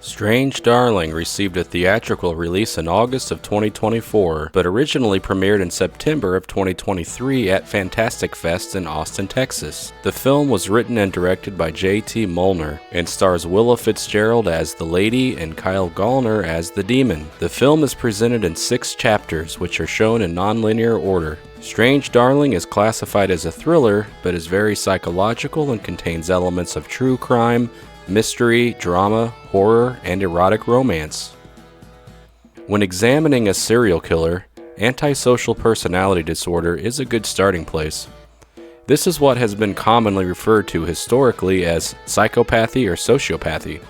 Strange Darling received a theatrical release in August of 2024, but originally premiered in September of 2023 at Fantastic Fest in Austin, Texas. The film was written and directed by J.T. Molnar and stars Willa Fitzgerald as the lady and Kyle Gallner as the demon. The film is presented in 6 chapters, which are shown in non-linear order. Strange Darling is classified as a thriller, but is very psychological and contains elements of true crime, mystery, drama, horror, and erotic romance. When examining a serial killer, antisocial personality disorder is a good starting place. This is what has been commonly referred to historically as psychopathy or sociopathy.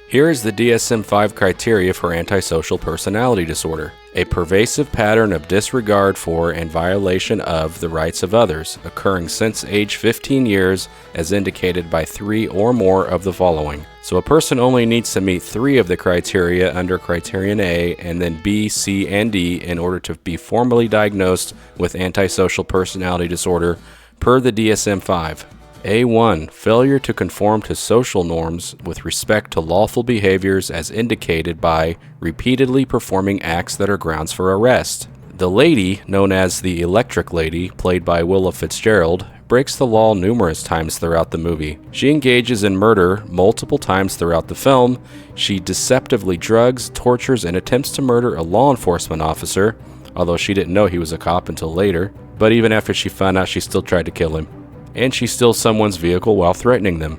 Here is the DSM-5 criteria for antisocial personality disorder: a pervasive pattern of disregard for and violation of the rights of others, occurring since age 15 years as indicated by 3 or more of the following. So a person only needs to meet 3 of the criteria under criterion A and then B, C, and D in order to be formally diagnosed with antisocial personality disorder per the DSM-5. A1. Failure to conform to social norms with respect to lawful behaviors as indicated by repeatedly performing acts that are grounds for arrest. The lady, known as the Electric Lady, played by Willa Fitzgerald, breaks the law numerous times throughout the movie. She engages in murder multiple times throughout the film. She deceptively drugs, tortures, and attempts to murder a law enforcement officer, although she didn't know he was a cop until later. But even after she found out, she still tried to kill him. And she steals someone's vehicle while threatening them.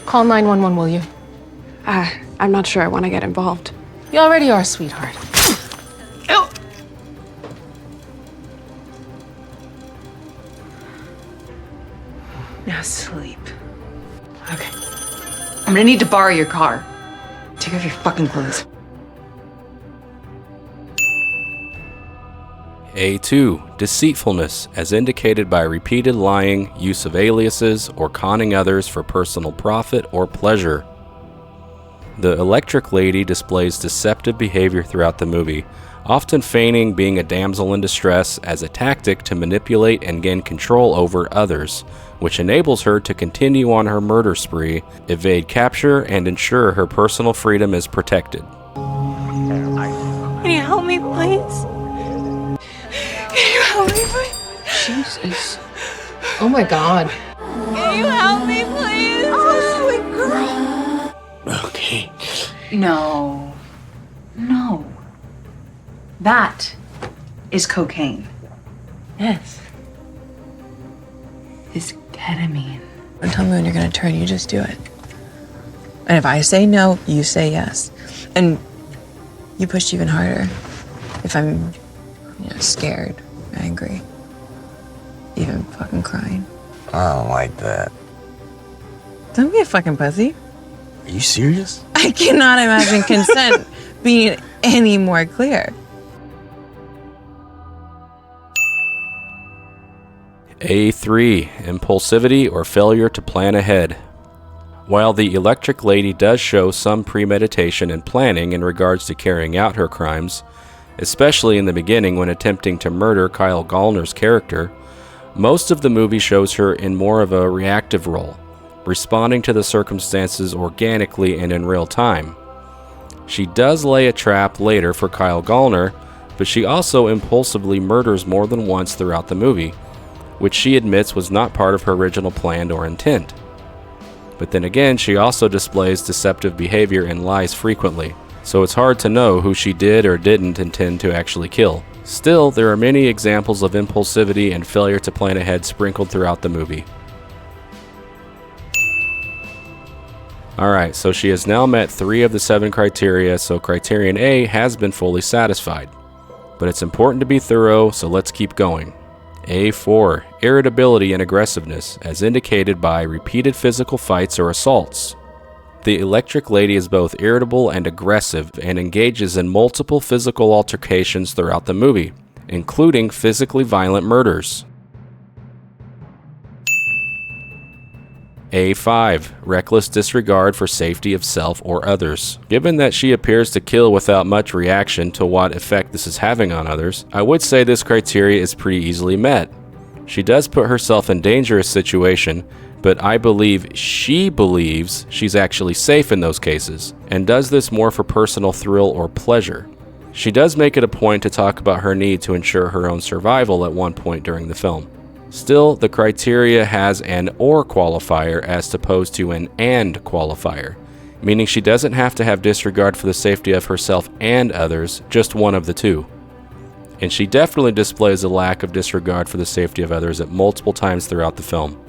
Call 911, will you? I'm not sure I want to get involved. You already are, sweetheart. Ew. Now sleep. Okay. I'm gonna need to borrow your car. Take off your fucking clothes. A2. Deceitfulness, as indicated by repeated lying, use of aliases, or conning others for personal profit or pleasure. The Electric Lady displays deceptive behavior throughout the movie, often feigning being a damsel in distress as a tactic to manipulate and gain control over others, which enables her to continue on her murder spree, evade capture, and ensure her personal freedom is protected. Can you help me, please? Can you help me, please? Jesus. Oh my God. Can you help me, please? Oh, sweet girl. Okay. No. No. That is cocaine. Yes. It's ketamine. Don't tell me when you're gonna turn, you just do it. And if I say no, you say yes. And you push even harder. If I'm, scared, angry, even fucking crying. I don't like that. Don't be a fucking pussy. Are you serious? I cannot imagine consent being any more clear. A3. Impulsivity or failure to plan ahead. While the Electric Lady does show some premeditation and planning in regards to carrying out her crimes, especially in the beginning when attempting to murder Kyle Gallner's character, most of the movie shows her in more of a reactive role, responding to the circumstances organically and in real time. She does lay a trap later for Kyle Gallner, but she also impulsively murders more than once throughout the movie, which she admits was not part of her original plan or intent. But then again, she also displays deceptive behavior and lies frequently, so it's hard to know who she did or didn't intend to actually kill. Still, there are many examples of impulsivity and failure to plan ahead sprinkled throughout the movie. Alright, so she has now met 3 of the 7 criteria, so criterion A has been fully satisfied. But it's important to be thorough, so let's keep going. A4. Irritability and aggressiveness, as indicated by repeated physical fights or assaults. The Electric Lady is both irritable and aggressive and engages in multiple physical altercations throughout the movie, including physically violent murders. A5. Reckless disregard for safety of self or others. Given that she appears to kill without much reaction to what effect this is having on others, I would say this criteria is pretty easily met. She does put herself in dangerous situation, but I believe she believes she's actually safe in those cases, and does this more for personal thrill or pleasure. She does make it a point to talk about her need to ensure her own survival at one point during the film. Still, the criteria has an or qualifier as opposed to an and qualifier, meaning she doesn't have to have disregard for the safety of herself and others, just one of the two. And she definitely displays a lack of disregard for the safety of others at multiple times throughout the film.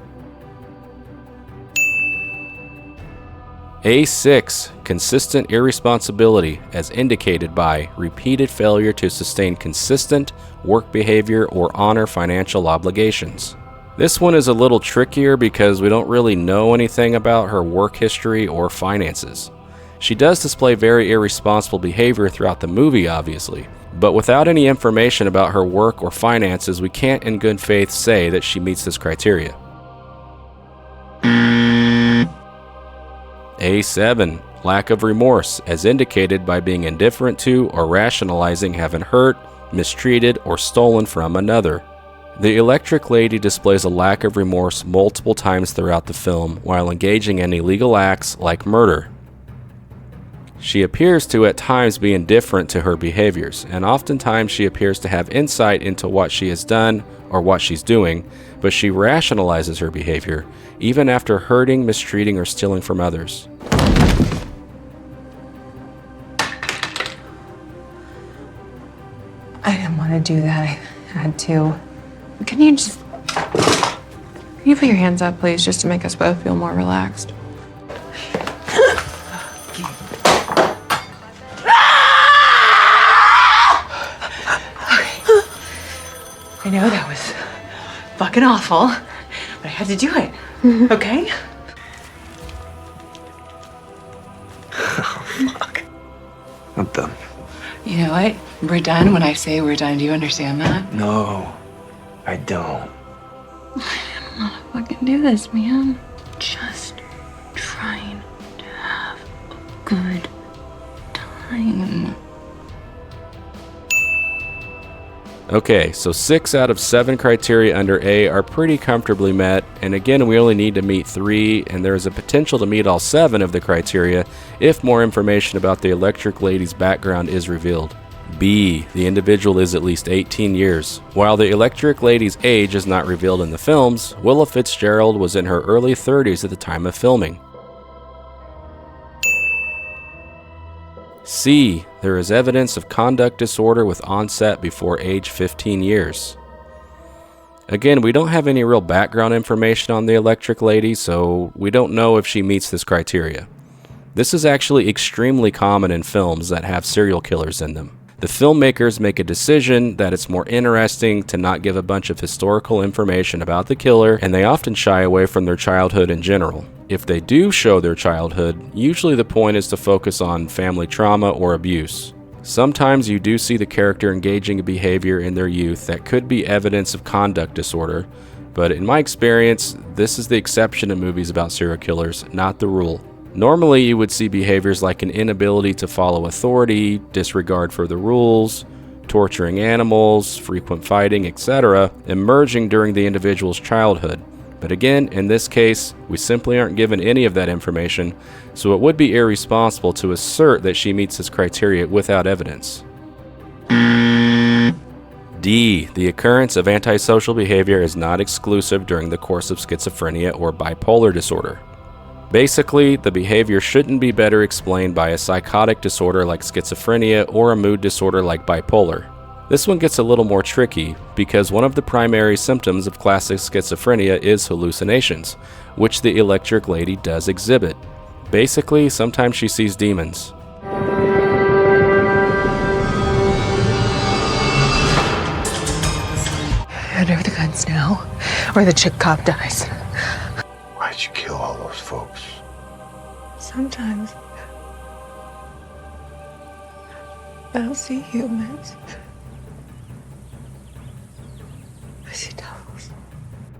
A6. Consistent irresponsibility as indicated by repeated failure to sustain consistent work behavior or honor financial obligations. This one is a little trickier because we don't really know anything about her work history or finances. She does display very irresponsible behavior throughout the movie, obviously, but without any information about her work or finances, we can't in good faith say that she meets this criteria. A7. Lack of remorse, as indicated by being indifferent to or rationalizing having hurt, mistreated, or stolen from another. The electric lady displays a lack of remorse multiple times throughout the film while engaging in illegal acts like murder. She appears to at times be indifferent to her behaviors, and oftentimes she appears to have insight into what she has done or what she's doing, but she rationalizes her behavior, even after hurting, mistreating, or stealing from others. I didn't want to do that. I had to. Can you put your hands up, please, just to make us both feel more relaxed? I know that was fucking awful, but I had to do it, okay? Fuck. I'm done. You know what? We're done when I say we're done. Do you understand that? No, I don't. Fucking do this, man. Just trying to have a good time. Okay, so 6 out of 7 criteria under A are pretty comfortably met, and again we only need to meet 3, and there is a potential to meet all 7 of the criteria if more information about the electric lady's background is revealed. B. The individual is at least 18 years. While the electric lady's age is not revealed in the films, Willa Fitzgerald was in her early 30s at the time of filming. C. There is evidence of conduct disorder with onset before age 15 years. Again, we don't have any real background information on the electric lady, so we don't know if she meets this criteria. This is actually extremely common in films that have serial killers in them. The filmmakers make a decision that it's more interesting to not give a bunch of historical information about the killer, and they often shy away from their childhood in general. If they do show their childhood, usually the point is to focus on family trauma or abuse. Sometimes you do see the character engaging in behavior in their youth that could be evidence of conduct disorder, but in my experience, this is the exception in movies about serial killers, not the rule. Normally, you would see behaviors like an inability to follow authority, disregard for the rules, torturing animals, frequent fighting, etc., emerging during the individual's childhood. But again, in this case, we simply aren't given any of that information, so it would be irresponsible to assert that she meets this criteria without evidence. D. The occurrence of antisocial behavior is not exclusive during the course of schizophrenia or bipolar disorder. Basically, the behavior shouldn't be better explained by a psychotic disorder like schizophrenia or a mood disorder like bipolar. This one gets a little more tricky because one of the primary symptoms of classic schizophrenia is hallucinations, which the electric lady does exhibit. Basically, sometimes she sees demons. Hand over the guns now, or the chick cop dies. Why'd you kill all those folks? Sometimes I don't see humans. I see devils.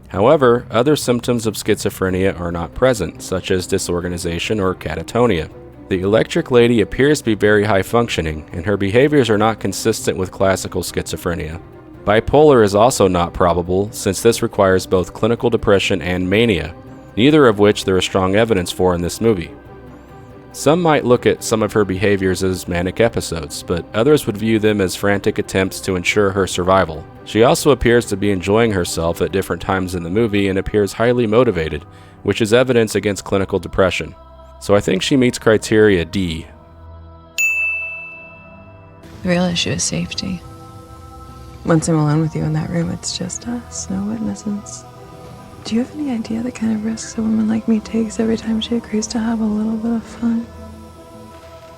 However, other symptoms of schizophrenia are not present, such as disorganization or catatonia. The electric lady appears to be very high functioning, and her behaviors are not consistent with classical schizophrenia. Bipolar is also not probable, since this requires both clinical depression and mania, neither of which there is strong evidence for in this movie. Some might look at some of her behaviors as manic episodes, but others would view them as frantic attempts to ensure her survival. She also appears to be enjoying herself at different times in the movie and appears highly motivated, which is evidence against clinical depression. So I think she meets criteria D. The real issue is safety. Once I'm alone with you in that room, it's just us, no witnesses. Do you have any idea the kind of risks a woman like me takes every time she agrees to have a little bit of fun?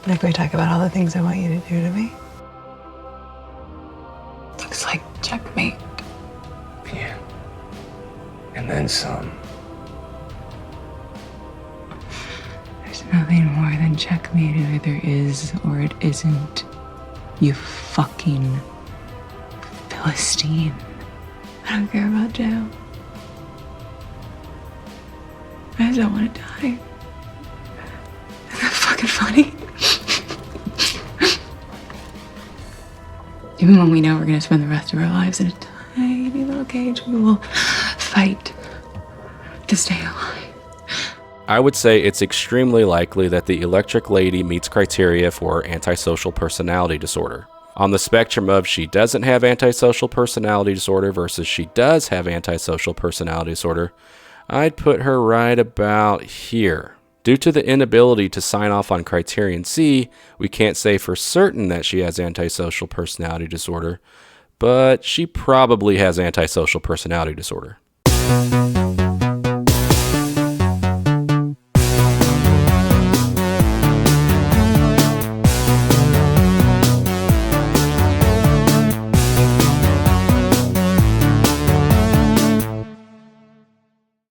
Like, we talk about all the things I want you to do to me? Looks like checkmate. Yeah. And then some. There's nothing more than checkmate. Either there is or it isn't. You fucking Philistine. I don't care about jail. I just don't want to die. Isn't that fucking funny? Even when we know we're gonna spend the rest of our lives in a tiny little cage, we will fight to stay alive. I would say it's extremely likely that the electric lady meets criteria for antisocial personality disorder. On the spectrum of she doesn't have antisocial personality disorder versus she does have antisocial personality disorder, I'd put her right about here. Due to the inability to sign off on criterion C, we can't say for certain that she has antisocial personality disorder, but she probably has antisocial personality disorder.